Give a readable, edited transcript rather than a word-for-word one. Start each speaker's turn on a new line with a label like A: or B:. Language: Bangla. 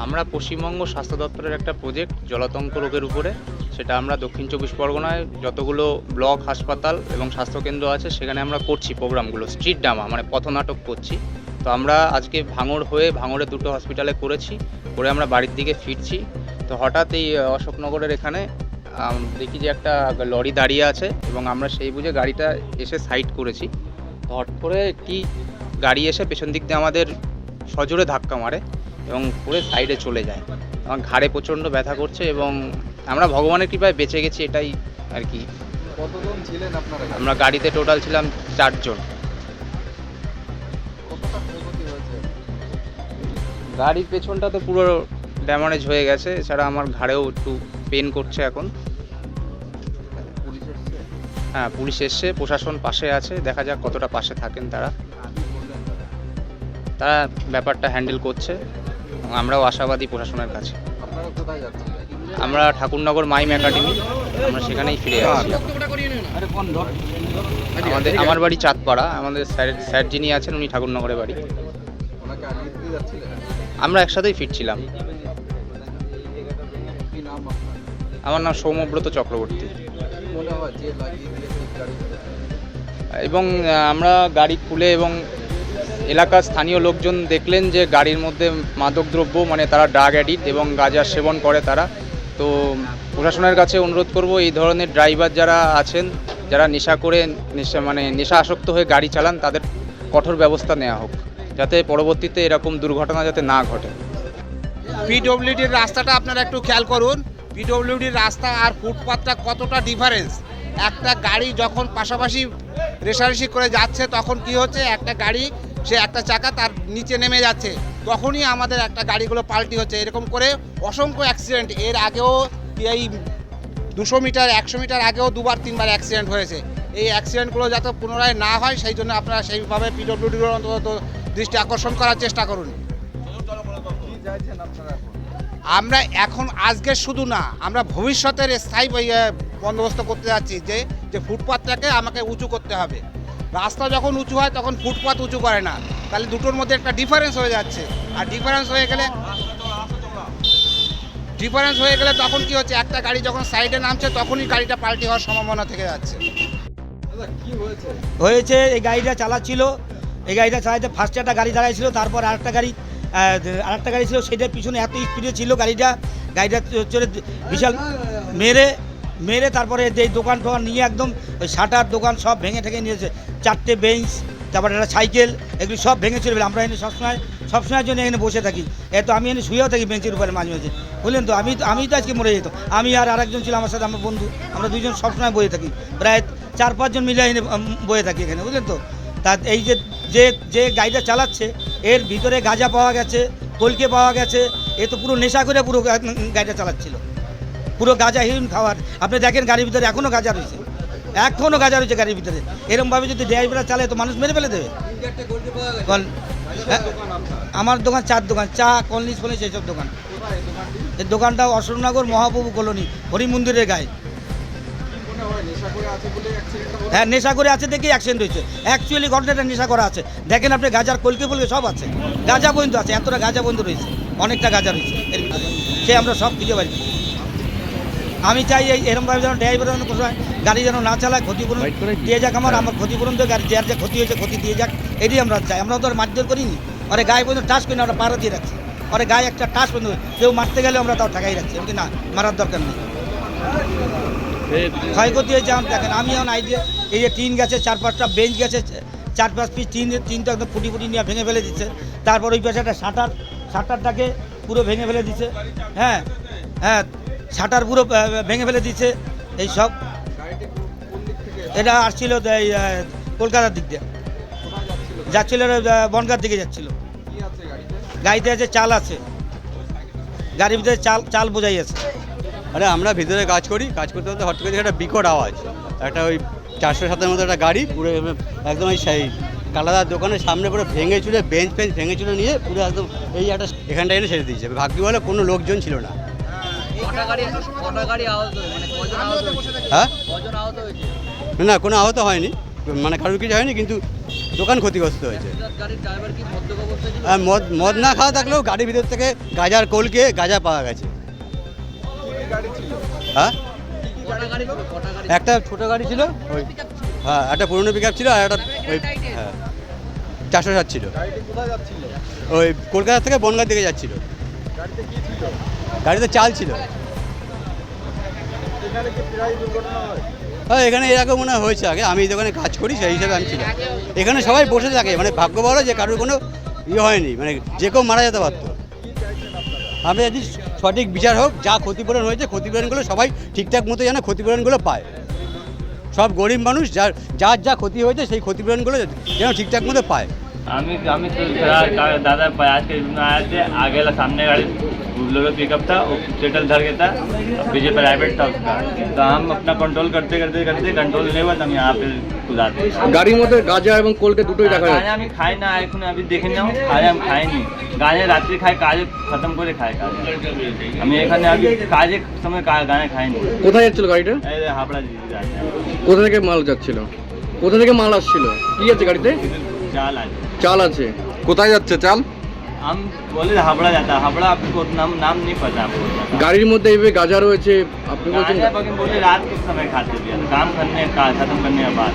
A: আমরা পশ্চিমবঙ্গ স্বাস্থ্য দপ্তরের একটা প্রজেক্ট জলাতঙ্ক রোগের উপরে, সেটা আমরা দক্ষিণ চব্বিশ পরগনায় যতগুলো ব্লক হাসপাতাল এবং স্বাস্থ্যকেন্দ্র আছে সেখানে আমরা করছি প্রোগ্রামগুলো, স্ট্রিট ড্রামা মানে পথনাটক করছি। তো আমরা আজকে ভাঙড়ে দুটো হসপিটালে করেছি, করে আমরা বাড়ির দিকে ফিরছি। তো হঠাৎ এই অশোকনগরের এখানে দেখি যে একটা লরি দাঁড়িয়ে আছে এবং আমরা সেই বুঝে গাড়িটা এসে সাইড করেছি। তো হট করে একটি গাড়ি এসে পেছন দিক দিয়ে আমাদের সজোরে ধাক্কা মারে এবং পুরো সাইডে চলে যায়। আমার ঘাড়ে প্রচণ্ড ব্যথা করছে এবং আমরা ভগবানের কৃপায় বেঁচে গেছি, এটাই আর কি।
B: কতজন ছিলেন আপনারা?
A: আমরা গাড়িতে টোটাল ছিলাম 4 জন।
B: কতটা ক্ষয়ক্ষতি হয়েছে?
A: গাড়ির পেছনটা তো পুরো ড্যামেজ হয়ে গেছে, এছাড়া আমার ঘাড়েও একটু পেন করছে এখন।
B: পুলিশ এসেছে?
A: হ্যাঁ, পুলিশ এসছে, প্রশাসন পাশে আছে, দেখা যাক কতটা পাশে থাকেন তারা।
B: কি বললেন তারা?
A: তারা ব্যাপারটা হ্যান্ডেল করছে এবং আমরাও আশাবাদী প্রশাসনের কাছে।
B: আপনারা কোথায় যাচ্ছিলেন?
A: আমরা ঠাকুরনগর মাইম একাডেমি, আমরা সেখানেই ফিরে আসছি। আমার বাড়ি চাঁদপাড়া, আমাদের স্যার যিনি আছেন উনি ঠাকুরনগরে বাড়ি।
B: ওনাকে আনিয়ে দিতে যাচ্ছিলেন?
A: আমরা একসাথেই ফিরছিলাম।
B: কি নাম আপনার?
A: আমার নাম সৌম্যব্রত চক্রবর্তী।
B: কি মনে হয় যে লাগিয়ে দিয়েছে গাড়িতে?
A: এবং আমরা গাড়ি খুলে এবং এলাকার স্থানীয় লোকজন দেখলেন যে গাড়ির মধ্যে মাদকদ্রব্য মানে তারা ড্রাগ অ্যাডিক্ট এবং গাঁজা সেবন করে তারা। তো প্রশাসনের কাছে অনুরোধ করব, এই ধরনের ড্রাইভার যারা আছেন, যারা নেশা করে নেশা আসক্ত হয়ে গাড়ি চালান, তাদের কঠোর ব্যবস্থা নেওয়া হোক, যাতে পরবর্তীতে এরকম দুর্ঘটনা যাতে না ঘটে।
C: পিডব্লিউডির রাস্তাটা আপনারা একটু খেয়াল করুন। পিডব্লিউডির রাস্তা আর ফুটপাথটা কতটা ডিফারেন্স। একটা গাড়ি যখন পাশাপাশি রেষারেষি করে যাচ্ছে তখন কি হচ্ছে, একটা গাড়ি সে একটা চাকা তার নিচে নেমে যাচ্ছে, তখনই আমাদের একটা গাড়িগুলো পাল্টি হচ্ছে। এরকম করে অসংখ্য অ্যাক্সিডেন্ট, এর আগেও এই 200 মিটার 100 মিটার আগেও 2-3বার অ্যাক্সিডেন্ট হয়েছে। এই অ্যাক্সিডেন্টগুলো যাতে পুনরায় না হয় সেই জন্য আপনারা সেইভাবে পিডব্লিউডির অন্তত দৃষ্টি আকর্ষণ করার চেষ্টা করুন।
B: কি চাইছেন আপনারা এখন?
C: আমরা এখন আজকে শুধু না, আমরা ভবিষ্যতের স্থায়ী বন্দোবস্ত করতে যাচ্ছি যে ফুটপাথটাকে আমাকে উঁচু করতে হবে। রাস্তা যখন উঁচু হয় তখন ফুটপাথ উঁচু করে না, তাহলে দুটোর মধ্যে একটা ডিফারেন্স হয়ে যাচ্ছে। আর ডিফারেন্স হয়ে গেলে তখন কি হচ্ছে, একটা গাড়ি যখন সাইডে নামছে তখনই গাড়িটা পাল্টি হওয়ার সম্ভাবনা থেকে যাচ্ছে।
B: দাদা কি হয়েছে?
D: হয়েছে এই গাড়িটা চালাচ্ছিল, এই গাড়িটা চালাতে ফার্স্টে একটা গাড়ি দাঁড়াইছিল, তারপর আরেকটা গাড়ি ছিল, সেটার পিছনে এত স্পিডে ছিল গাড়িটা চলে বিশাল মেরে তারপরে এই দোকান টোকান নিয়ে একদম ওই শাটার দোকান সব ভেঙে ঠেঙে নিয়েছে। 4টে বেঞ্চ, তারপরে একটা সাইকেল, এগুলি সব ভেঙে চলে। আমরা এখানে সবসময়ের জন্য এখানে বসে থাকি, আমি এখানে শুয়েও থাকি বেঞ্চের উপরে মাঝে মাঝে, বুঝলেন তো। আমি তো আজকে মরে যেতাম, আমি আর আরেকজন ছিল আমার সাথে, আমার বন্ধু, আমরা দুজন সবসময় বসে থাকি, প্রায় 4-5 জন মিলে এখানে বসে থাকি এখানে, বুঝলেন তো। তা এই যে গাড়িটা চালাচ্ছে এর ভিতরে গাঁজা পাওয়া গেছে, কলকে পাওয়া গেছে, এ তো পুরো নেশা করে পুরো গাড়িটা চালাচ্ছিল, পুরো গাঁজা হিরোইন খাওয়ার। আপনি দেখেন গাড়ির ভিতরে এখনও গাঁজা রয়েছে গাড়ির ভিতরে। এরকমভাবে যদি ড্রাইভার চালায় তো মানুষ মেরে ফেলে দেবে। হ্যাঁ, আমার দোকান চা কলনিস ফলনিস এইসব দোকান। এই দোকানটা অশোকনগর মহাপ্রভু কলোনি হরি মন্দিরের গায়ে। হ্যাঁ, নেশা করে আছে দেখেই অ্যাক্সিডেন্ট হয়েছে। অ্যাকচুয়ালি ঘটনাটা নেশা করা আছে, দেখেন আপনি গাঁজার কলকে বলকে সব আছে, গাঁজা পর্যন্ত আছে, এতটা গাঁজা পর্যন্ত রয়েছে, অনেকটা গাঁজা রয়েছে এর ভিতরে, সে আমরা সব খুঁজে পারি। আমি চাই এরকমভাবে যেন ড্রাইভার যেন কোনো গাড়ি যেন না চালায়, ক্ষতিপূরণ দিয়ে যাক, আমার ক্ষতিপূরণ দিয়ে গাড়ি যার যে ক্ষতি হয়েছে ক্ষতি দিয়ে যাক, এটাই আমরা চাই। আমরা তো আর মারধর করিনি, ওরে গায়ে পর্যন্ত টাচ করি না, আমরা পাড়া দিয়ে রাখছি, ওরে গায়ে একটা টাচ পর্যন্ত, কেউ মারতে গেলে আমরা তাও ঠেকাই রাখছি, এমনি না মারার দরকার নেই। ক্ষয়ক্ষতি হয়েছে এখন দেখেন, আমি এখন আইডিয়া এই যে টিন গেছে, 4-5টা বেঞ্চ গেছে, 4-5 পিস টিনটা একদম ফুটি নিয়ে ভেঙে ফেলে দিচ্ছে। তারপর ওই পাশে একটা শাটারটাকে পুরো ভেঙে ফেলে দিচ্ছে। হ্যাঁ, শাটার পুরো ভেঙে ফেলে দিচ্ছে। এই সব এটা আসছিল কলকাতার দিক দিয়ে যাচ্ছিল, বনগাঁর দিকে যাচ্ছিল। গাড়িতে আছে চাল আছে, গাড়ির ভিতরে চাল বোঝাই আছে।
E: আরে আমরা ভিতরে কাজ করতে করতে হঠাৎ করে একটা বিকট আওয়াজ, একটা ওই 407-এর মতো একটা গাড়ি পুরো একদম ওই সেই কালাদার দোকানের সামনে পুরো ভেঙে চুলে বেঞ্চ ভেঙে চুলে নিয়ে পুরো একদম এই একটা এখানটা এনে ছেড়ে দিয়েছে। ভাগ্য বলে কোনো লোকজন ছিল না। হ্যাঁ, না কোনো আহত হয়নি। মানে কারোর কিছু হয়নি, কিন্তু দোকান ক্ষতিগ্রস্ত হয়েছে।
B: গাড়ির ড্রাইভার কি মদ্যপ অবস্থায় ছিল?
E: আর মদ না খাওয়া থাকলেও গাড়ির ভিতর থেকে গাঁজার কোলকে গাঁজা পাওয়া গেছে। হ্যাঁ,
B: কটা গাড়ি ছিল? কটা গাড়ি?
E: একটা ছোটো গাড়ি ছিল, ওই হ্যাঁ একটা পুরনো পিক আপ ছিল, আর একটা ওই হ্যাঁ 407 ছিল।
B: গাড়িটি কোথায় যাচ্ছিল?
E: ওই কলকাতা থেকে বনগাঁর দিকে যাচ্ছিল।
B: গাড়িতে কি ছিল?
E: গাড়িতে চাল ছিল।
B: এখানে কি প্রায় দুর্ঘটনা হয়?
E: হ্যাঁ, এখানে এর আগে মনে হয় হয়েছে আগে, আমি এই দোকানে কাজ করি সেই হিসাবে আমি ছিলাম। এখানে সবাই বসে থাকে, মানে ভাগ্য ভালো যে কারোর কোনো ইয়ে হয়নি, মানে যে কেউ মারা যেতে পারতো। আমরা যদি সঠিক বিচার হোক, যা ক্ষতিপূরণ হয়েছে ক্ষতিপূরণগুলো সবাই ঠিকঠাক মতো যেন ক্ষতিপূরণগুলো পায়। সব গরিব মানুষ যার যার যা ক্ষতি হয়েছে সেই ক্ষতিপূরণগুলো যেন ঠিকঠাক মতো পায়।
F: আমি तो दादा आज के दिन में आए थे, आगे वाला सामने गाड़ी बोलेरो पिकअप था, वो सेटल धर के था, पीछे प्राइवेट था उसका। तो हम अपना कंट्रोल करते कंट्रोल नहीं हुआ, तो हम यहाँ पे कुदाते।
B: গাড়ির মধ্যে গাঁজা এবং কোলকে দুটোই দেখা
F: गाँजा আমি খাই না, এখন আমি দেখে নাও গাঁজা আমি খাইনি। গাঁজা রাত্রি খাই, কাজে খতম করে খাই গাঁজা। আমি এখানে আমি কাজে সময় গাঁজা খাইনি।
B: কোথায় যাচ্ছিল গাড়িটা?
F: এই যে হাবড়া যাচ্ছে,
B: কোথা থেকে মাল যাচ্ছিল? কোথা থেকে মাল আসছিল? কি আছে গাড়িতে?
F: चाल आज
B: চাল আছে। কোথায় যাচ্ছে চাল?
F: हम बोले हावड़ा जाता है, हावड़ा आपको नाम नहीं पता आपको।
B: গাড়ির মধ্যে এইভাবে গাঁজা রয়েছে আপনি বলছেন?
F: बोले रात के समय खाते भी, काम करने का खत्म करने के बाद।